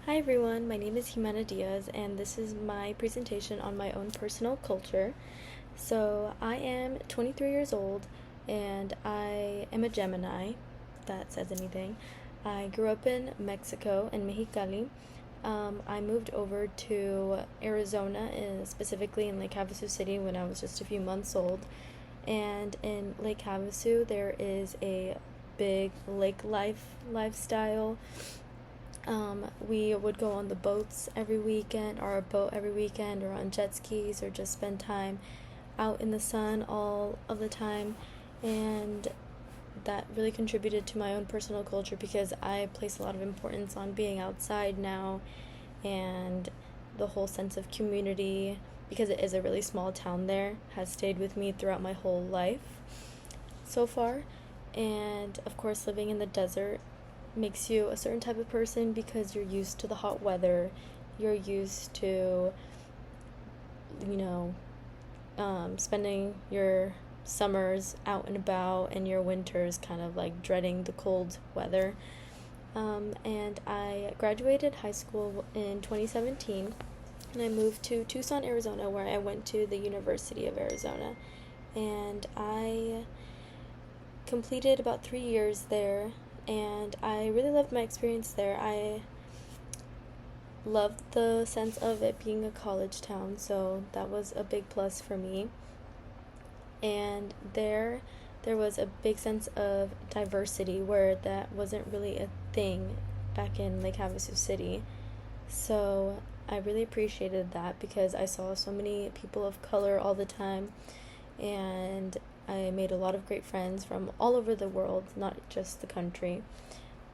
Hi everyone, my name is Jimena Diaz, and this is my presentation on my own personal culture. So, I am 23 years old, and I am a Gemini, if that says anything. I grew up in Mexico, in Mexicali. I moved over to Arizona, specifically in Lake Havasu City, when I was just a few months old. And in Lake Havasu, there is a big lake lifestyle. We would go on the boats every weekend, or a boat every weekend, or on jet skis, or just spend time out in the sun all of the time. And that really contributed to my own personal culture because I place a lot of importance on being outside now, and the whole sense of community, because it is a really small town there, has stayed with me throughout my whole life so far. And of course, living in the desert makes you a certain type of person because you're used to the hot weather, you're used to, you know, spending your summers out and about, and your winters kind of like dreading the cold weather. And I graduated high school in 2017, and I moved to Tucson, Arizona, where I went to the University of Arizona. And I completed about 3 years there, and I really loved my experience there. I loved the sense of it being a college town, so that was a big plus for me. And there was a big sense of diversity where that wasn't really a thing back in Lake Havasu City. So I really appreciated that because I saw so many people of color all the time, and I made a lot of great friends from all over the world, not just the country.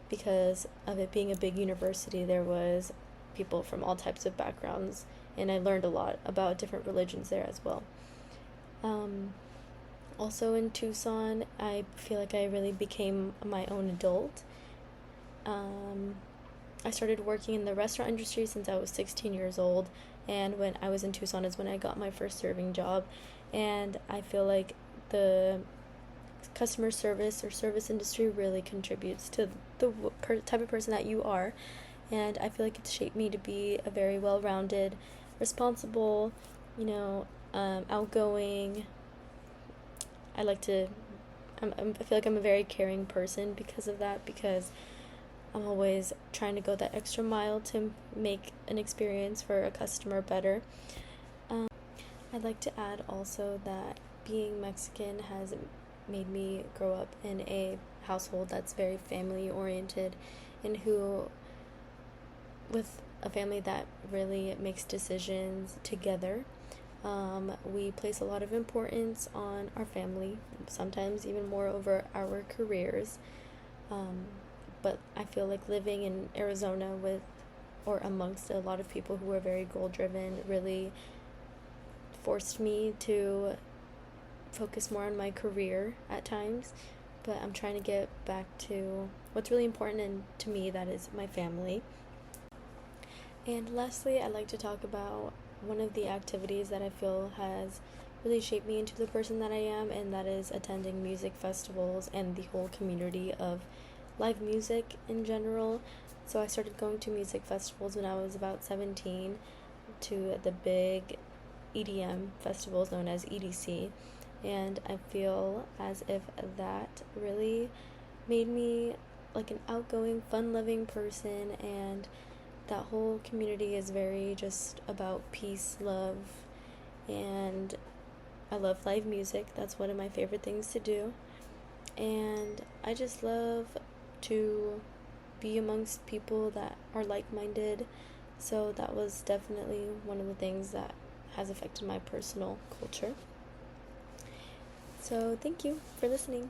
Because of it being a big university, there was people from all types of backgrounds, and I learned a lot about different religions there as well. Also in Tucson, I feel like I really became my own adult. I started working in the restaurant industry since I was 16 years old, and when I was in Tucson is when I got my first serving job. And I feel like the customer service or service industry really contributes to the type of person that you are, and I feel like it's shaped me to be a very well-rounded, responsible, outgoing. I like to I feel like I'm a very caring person because of that, because I'm always trying to go that extra mile to make an experience for a customer better. I'd like to add also that being Mexican has made me grow up in a household that's very family oriented, and with a family that really makes decisions together. We place a lot of importance on our family, sometimes even more over our careers. But I feel like living in Arizona with or amongst a lot of people who are very goal driven really forced me to focus more on my career at times, but I'm trying to get back to what's really important to me, that is my family. And lastly, I'd like to talk about one of the activities that I feel has really shaped me into the person that I am, and that is attending music festivals and the whole community of live music in general. So I started going to music festivals when I was about 17, to the big EDM festivals known as EDC, and I feel as if that really made me like an outgoing, fun-loving person, and that whole community is very just about peace, love, and I love live music. That's one of my favorite things to do, and I just love to be amongst people that are like-minded. So that was definitely one of the things that has affected my personal culture. So thank you for listening.